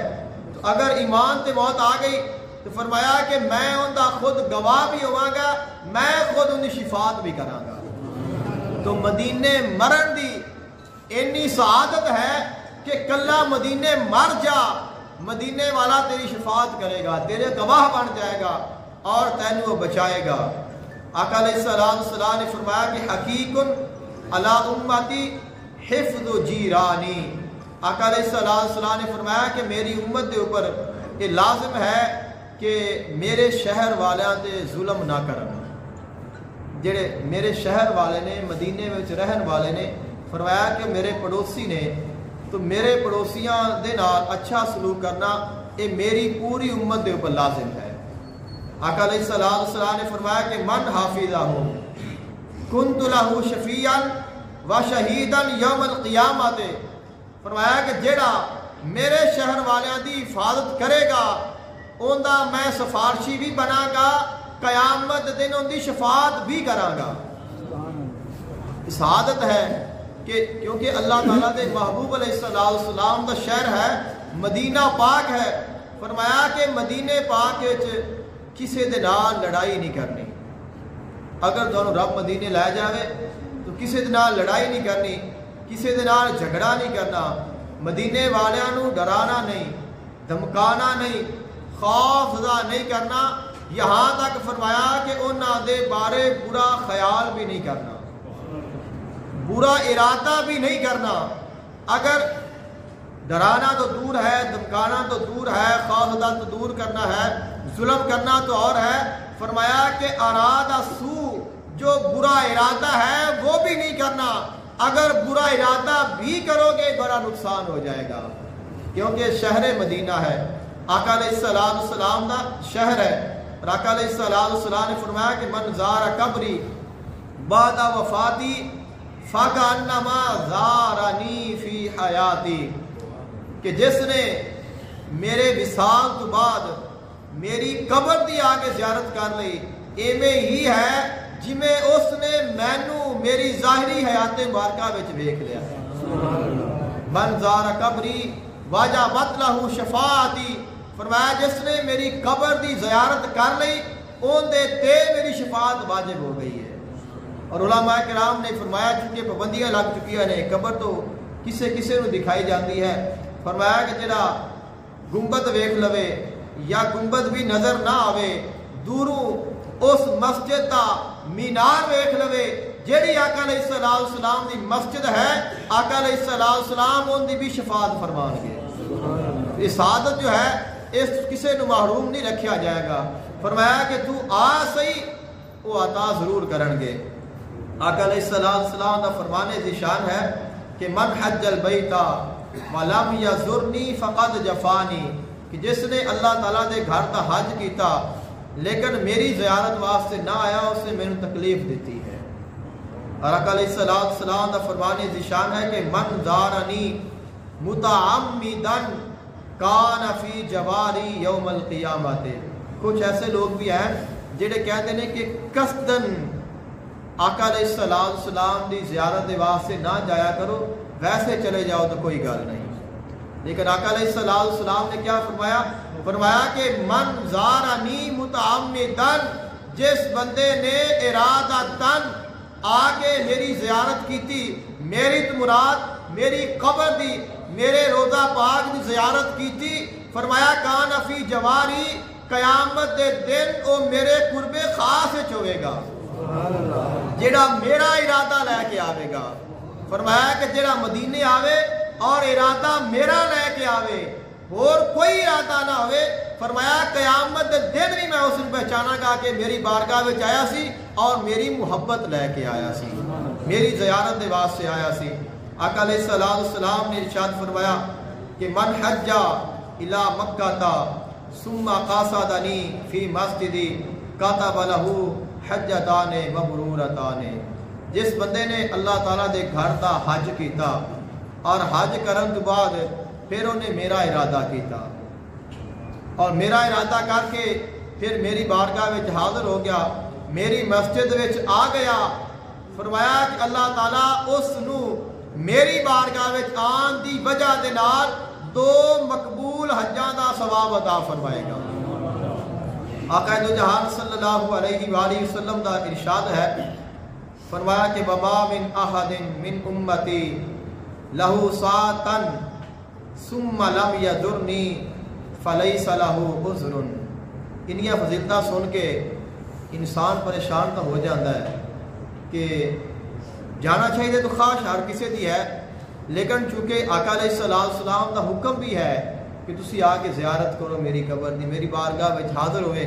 تو اگر ایمان تے موت آ گئی تو فرمایا کہ میں ان دا خود گواہ بھی ہواں گا, میں خود ان دی شفاعت بھی کراں گا. تو مدینے مرن دی اتنی سعادت ہے کہ کلا مدینے مر جا, مدینے والا تیری شفاعت کرے گا, تیرے گواہ بن جائے گا اور تینوں بچائے گا. آقا علیہ السلام نے فرمایا کہ حقیق علی امتی حفظ جیرانی. آقا علیہ السلام نے فرمایا کہ میری امت دے اوپر یہ لازم ہے کہ میرے شہر والیاں تے ظلم نہ کرن. جڑے میرے شہر والے نے مدینے میں رہن والے نے, فرمایا کہ میرے پڑوسی نے, تو میرے پڑوسیاں دے نال اچھا سلوک کرنا یہ میری پوری امت دے اوپر لازم ہے. آقا علیہ السلام نے فرمایا کہ من حافظہ کنت لہ شفیعا و شہیدا یوم القیامہ. فرمایا کہ جڑا میرے شہر والیاں دی حفاظت کرے گا ان دا میں سفارشی بھی بنا گا, قیامت دن ان دی شفاعت بھی کراں گا. سعادت ہے کہ کیونکہ اللہ تعالیٰ دے محبوب علیہ السلام دا شہر ہے, مدینہ پاک ہے. فرمایا کہ مدینے پاک کسی دے نال لڑائی نہیں کرنی. اگر تانوں رب مدینے لے جاوے تو کسی دے نال لڑائی نہیں کرنی, کسی دے نال جھگڑا نہیں کرنا, مدینے والیاں نو ڈرانا نہیں, دھمکانا نہیں, خوف زدہ نہیں کرنا. یہاں تک فرمایا کہ انہاں دے بارے برا خیال بھی نہیں کرنا, برا ارادہ بھی نہیں کرنا. اگر ڈرانا تو دور ہے, دھمکانا تو دور ہے, خوف زدہ تو دور کرنا ہے, ظلم کرنا تو اور ہے. فرمایا کہ ارادہ سو, جو برا ارادہ ہے وہ بھی نہیں کرنا. اگر برا ارادہ بھی کرو گے بڑا نقصان ہو جائے گا, کیونکہ شہر مدینہ ہے, آقا علیہ السلام دا شہر ہے، اور آقا علیہ السلام نے فرمایا کہ من زار قبری بعد وفاتی فکأنما زارنی فی حیاتی، کہ جس نے میرے وصال تو بعد میری قبر دی آگے زیارت کر لی، ایویں ہی ہے جویں اس نے مینو میری ظاہری حیات مبارکہ وچ ویکھ لیا ہے۔ من زار قبری وجبت لہ شفاعتی، فرمایا جس نے میری قبر دی زیارت کر لی اون دے تے میری شفاعت واجب ہو گئی ہے۔ اور علماء کرام نے فرمایا چونکہ پابندیاں لگ چکی ہیں، قبر تو کسے کسے نو دکھائی جاتی ہے، فرمایا کہ جڑا گنبد ویکھ لوے یا گنبد بھی نظر نہ آوے، دوروں اس مسجد دا مینار ویکھ لوے جیڑی آقا علیہ السلام دی مسجد ہے، آقا علیہ السلام ان دی بھی شفاعت فرمان گے۔ یہ سعادت جو ہے اس کسے نو محروم نہیں رکھیا جائے گا۔ فرمایا کہ تو آ صحیح، وہ عطا ضرور کرن گے۔ آقا علیہ السلام دا فرمان ذیشان ہے کہ من حج البیت ولم یزرنی فقد جفانی، کہ جس نے اللہ تعالیٰ دے گھر دا حج کیتا لیکن میری زیارت واسطے نہ آیا، اس نے میرے تکلیف دیتی ہے۔ اور آقا علیہ السلام دا فرمان ذیشان ہے کہ من زارنی متعمدن کان فی جواری یوم القیامت، کچھ ایسے لوگ بھی ہیں جڑے کہتے ہیں کہ قصدن آقا علیہ السلام دی زیارت واسطے نہ جایا کرو، ویسے چلے جاؤ تو کوئی گل نہیں۔ لیکن آقا علیہ السلام نے کیا فرمایا؟ فرمایا کہ من زارنی متعمدن، جس بندے نے ارادتن آگے میری زیارت کی تھی، میری تو مراد میری قبر دی، میرے روضہ پاک دی زیارت کی تھی، فرمایا کان فی جواری، قیامت دے دن او میرے قرب خاص وچ ہوئے گا، جڑا میرا ارادہ لے کے آوے گا۔ فرمایا کہ جڑا مدینے آوے اور ارادہ میرا لے کے آوے اور کوئی ارادہ نہ ہوئے، فرمایا قیامت دے دن بھی میں اس نے پہچانا گا کہ میری بارگاہ وچ آیا سی اور میری محبت لے کے آیا سی، میری زیارت دے واسطے آیا سی۔ آقا علیہ السلام نے ارشاد فرمایا کہ من حج الی مکہ ثم قاصدنی فی مسجدی کتب لہ حجتان مبرورتان، جس بندے نے اللہ تعالیٰ دے گھر دا حج کیتا اور حج کرن تو بعد پھر انہیں میرا ارادہ کیتا اور میرا ارادہ کر کے پھر میری بارگاہ وچ حاضر ہو گیا، میری مسجد وچ آ گیا، فرمایا کہ اللہ تعالیٰ اس نو میری بارگاہ وچ آن دی وجہ دے نال 2 مقبول حجاں دا ثواب عطا فرمائے گا۔ آقا دو جہان صلی اللہ علیہ وآلہ وسلم دا ارشاد ہے، فرمایا کہ وما من احد من امتی لہ ساعۃ ثم لم یذرنی فلیس لہ عذر۔ انہی فضیلتاں سن کے انسان پریشان تو ہو جاتا ہے کہ جانا چاہیے تو خواہش ہر کسی دی ہے، لیکن چونکہ آقا علیہ السلام دا حکم بھی ہے کہ تسی آ کے زیارت کرو میری قبر دی، میری بارگاہ وچ حاضر ہوئے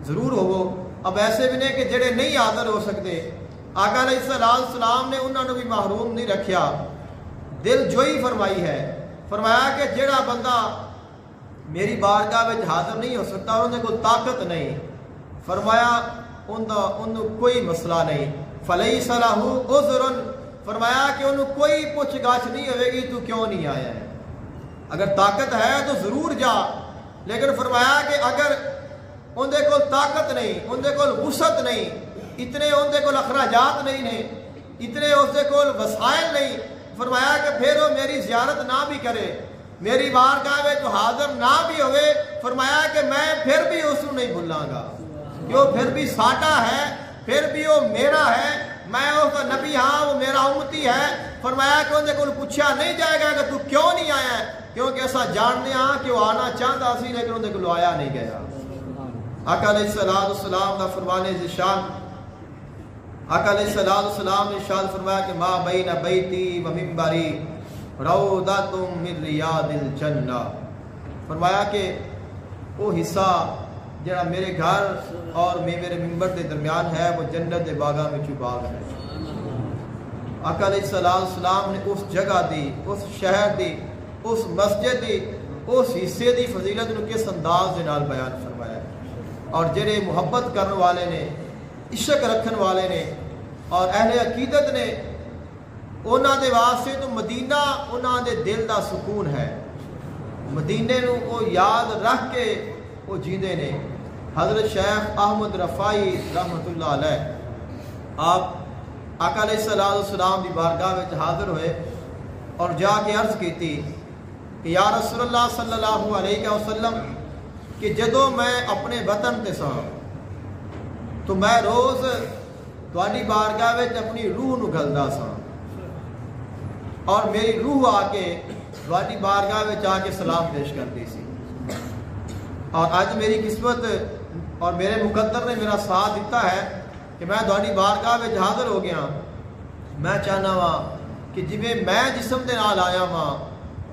ضرور ہوو۔ اب ایسے بھی نہیں کہ جڑے نہیں حاضر ہو سکتے، آقا علیہ السلام نے انہوں نے بھی محروم نہیں رکھیا، دل جوئی فرمائی ہے۔ فرمایا کہ جڑا بندہ میری بارگاہ وچ حاضر نہیں ہو سکتا، انہوں نے کوئی طاقت نہیں، فرمایا انہوں کوئی مسئلہ نہیں، فلیس لہ عذر، فرمایا کہ انہوں کوئی پوچھ گاچھ نہیں ہوئے گی تو کیوں نہیں آیا ہے، اگر طاقت ہے تو ضرور جا۔ لیکن فرمایا کہ اگر اندے کو طاقت نہیں، اندے کو وسعت نہیں، اتنے اندے کو اخراجات نہیں نے، اتنے اندے کو وسائل نہیں، فرمایا کہ پھر وہ میری زیارت نہ بھی کرے، میری بارگاہ میں تو حاضر نہ بھی ہوئے، فرمایا کہ میں پھر بھی اس کو نہیں بھولاں گا، کہ وہ پھر بھی ساڈا ہے، پھر بھی وہ میرا ہے، میں اس کا نبی ہاں، وہ میرا امتی ہے۔ فرمایا کہ اندے کو پوچھا نہیں جائے گا کہ تو کیوں نہیں آیا ہے، کیونکہ ایسا جاننے ہاں کہ وہ آنا چاہتا سی لیکن اندے کو آیا نہیں گیا۔ آقا علیہ السلام کا فرمان ذیشان، آقا علیہ السلام نے ارشاد فرمایا کہ ما بین بیتی و منبری روضۃ من ریاض الجنہ، فرمایا کہ وہ حصہ جڑا میرے گھر اور میرے ممبر کے درمیان ہے وہ جنت کے باغاں میں باغ ہے۔ آقا علیہ السلام نے اس جگہ دی، اس شہر دی، اس مسجد دی، اس حصے دی فضیلت نو کس انداز دے نال بیان فرمایا ہے. اور جڑے محبت کرن والے نے، عشق رکھن والے نے اور اہل عقیدت نے، انہاں دے واسطے تو مدینہ انہاں دے دل دا سکون ہے. مدینے نو وہ یاد رکھ کے وہ جیندے نے. حضرت شیخ احمد رفائی رحمت اللہ علیہ آپ آقا علیہ السلام دی بارگاہ وچ حاضر ہوئے اور جا کے عرض کیتی کہ یا رسول اللہ صلی اللہ علیہ وسلم کہ جدوں میں اپنے وطن تے ساں تو میں روز تواڈی بارگاہ وچ اپنی روح نو گلدا ساں اور میری روح آ کے تواڈی بارگاہ وچ آ کے سلام پیش کرتی سی. اور اج میری قسمت اور میرے مقدر نے میرا ساتھ دیتا ہے کہ میں تواڈی بارگاہ وچ حاضر ہو گیا. میں چاہنا وا کہ جویں میں جسم دے نال آیا ہاں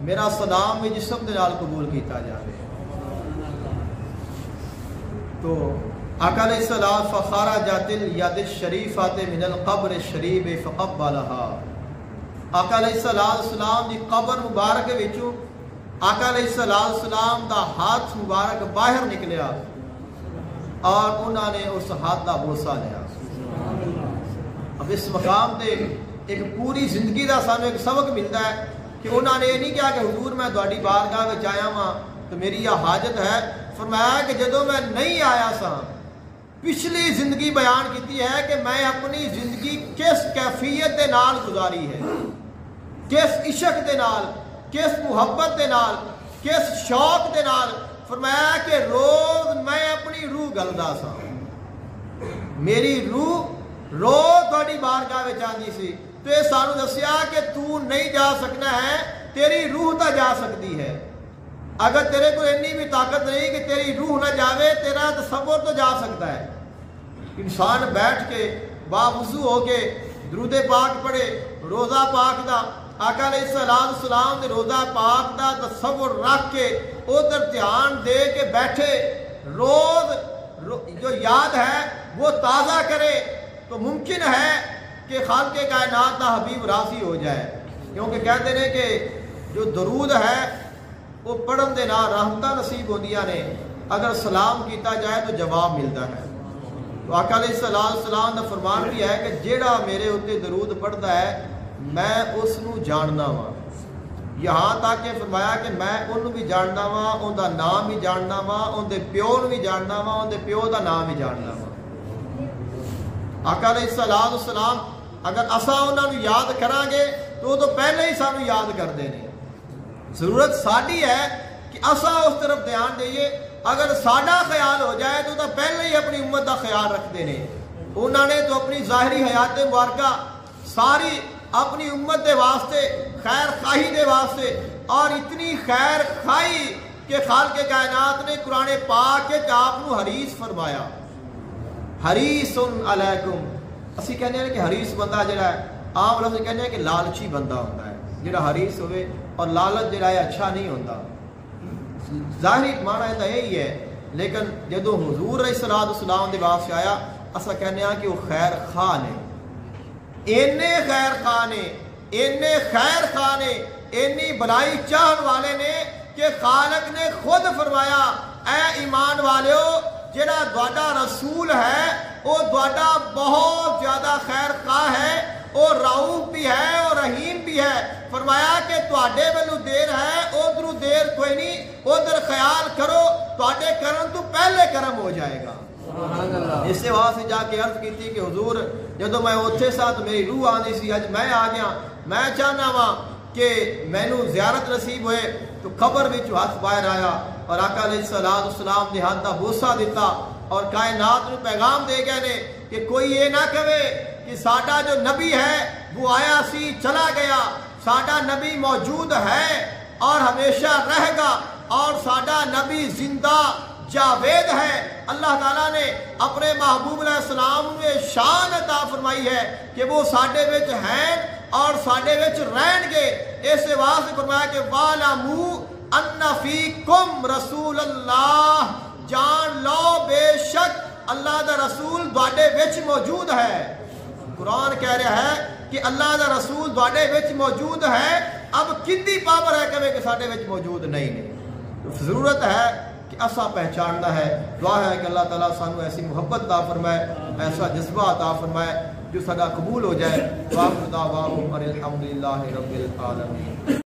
میرا سلام بھی جسم دے نال قبول کیتا جائے. تو آقا علیہ السلام فخرجت الید الشریفۃ من القبر الشریف فقبلها. آقا علیہ السلام دی قبر مبارک وچوں آقا علیہ السلام دا ہاتھ مبارک باہر نکلیا اور انہوں نے اس ہاتھ دا بوسہ لیا. اب اس مقام تے ایک پوری زندگی دا سانو ایک سبق ملتا ہے کہ انہوں نے یہ نہیں کہا کہ حضور میں تواڈی بارگاہ وچ آیا ہاں تو میری یہ حاجت ہے. فرمایا کہ جدوں میں نہیں آیا سا پچھلی زندگی بیان کیتی ہے کہ میں اپنی زندگی کس کیفیت دے نال گزاری ہے، کس عشق دے نال، کس محبت دے نال، کس شوق دے نال. فرمایا کہ روز میں اپنی روح گلدا سا، میری روح روز تواڈی بارگاہ وچ آندی سی. تو یہ سانو دسیا کہ تو نہیں جا سکنا ہے، تیری روح تا جا سکتی ہے. اگر تیرے کو اتنی بھی طاقت نہیں کہ تیری روح نہ جاوے، تیرا تصور تو جا سکتا ہے. انسان بیٹھ کے باوضو ہو کے درود پاک پڑھے، روزہ پاک دا آقا علیہ السلام دے روزہ پاک دا تصور رکھ کے ادھر دھیان دے کے بیٹھے، روز جو یاد ہے وہ تازہ کرے تو ممکن ہے کہ خالق کائنات دا حبیب راضی ہو جائے. کیونکہ کہتے ہیں کہ جو درود ہے وہ پڑھن دے نال رحمتاں نصیب ہوندیاں نے، اگر سلام کیتا جائے تو جواب ملتا ہے. تو آقا علیہ السلام دا فرمان بھی ہے کہ جیڑا میرے اوتے درود پڑھدا ہے میں اس نو جاننا وا. یہاں تک کہ فرمایا کہ میں انہوں بھی جاننا وا، ان دا نام بھی جاننا وا، ان دے پیو نو بھی جاننا وا، ان دے پیو دا نام بھی جاننا وا. آقا علیہ السلام اگر اساں انہاں نو یاد کران گے تو پہلے ہی سانو یاد کر دے نے. ضرورت ساڈی ہے کہ اساں اس طرف دھیان دئیے. اگر ساڈا خیال ہو جائے تو پہلے ہی اپنی امت دا خیال رکھتے ہیں. انہوں نے تو اپنی ظاہری حیات مبارکہ ساری اپنی امت دے واسطے خیر خواہی دے واسطے، اور اتنی خیر خواہی کہ خالق کائنات نے قرآن پاک کے آپ کو حریص فرمایا. حریص علیکم. اسی کہنے ہیں کہ حریص بندہ جڑا ہے عام لفظ کہنے ہیں کہ لالچی بندہ ہوتا ہے. جڑا حریص ہوئے اور لالچ جڑا ہے اچھا نہیں ہوتا. ظاہری معنی تو یہی ہے، لیکن جدو حضور علیہ السلام دے واسطے آیا اسا کہنے ہیں کہ وہ خیر خواہ نے، اینے خیر خواہ نے، اینے خیر خواہ نے، اینی بلائی چاہن والے نے کہ خالق نے خود فرمایا اے ایمان والیو جڑا تہاڈا رسول ہے وہ تہاڈا بہت زیادہ خیر خواہ ہے، وہ رؤوف بھی ہے اور رحیم بھی ہے. فرمایا کہ تواڈے ویلو دیر ہے، ادھروں دیر کوئی نہیں، ادھر خیال کرو تواڈے کرن تو پہلے کرم ہو جائے گا. اس سے وہاں سے جا کے عرض کی تھی کہ حضور جدو میں اتھے سا تو میری روح آنی سی، اج میں آ گیا، میں چاہنا وا کہ مینو زیارت نصیب ہوئے. تو قبر وچ ہاتھ باہر آیا اور آقا علیہ السلام نے ہاتھ دا بوسہ دیتا اور کائنات نو پیغام دے گئے نے کہ کوئی یہ نہ کہے کہ ساڈا جو نبی ہے وہ آیا سی چلا گیا. ساڈا نبی موجود ہے اور ہمیشہ رہے گا، اور ساڈا نبی زندہ جاوید ہے. اللہ تعالیٰ نے اپنے محبوب علیہ السلام نے شان عطا فرمائی ہے کہ وہ ساڈے وچ ہیں اور ساڈے وچ رہن گے. اس واسطے فرمایا کہ وَاعْلَمُوا أَنَّ فِيكُمْ رَسُولَ اللَّهِ، جان لو بے شک اللہ دا رسول تواڈے وچ موجود ہے. قرآن کہہ رہا ہے کہ اللہ دا رسول تواڈے وچ موجود ہے. اب کتنی پاور ہے کہ ساڈے وچ موجود نہیں ہے. ضرورت ہے کہ اسا پہچاننا ہے. دعا ہے کہ اللہ تعالیٰ سانو ایسی محبت عطا فرمائے، ایسا جذبہ عطا فرمائے جو سدا قبول ہو جائے. وآخر دعواہم ان الحمدللہ رب العالمین.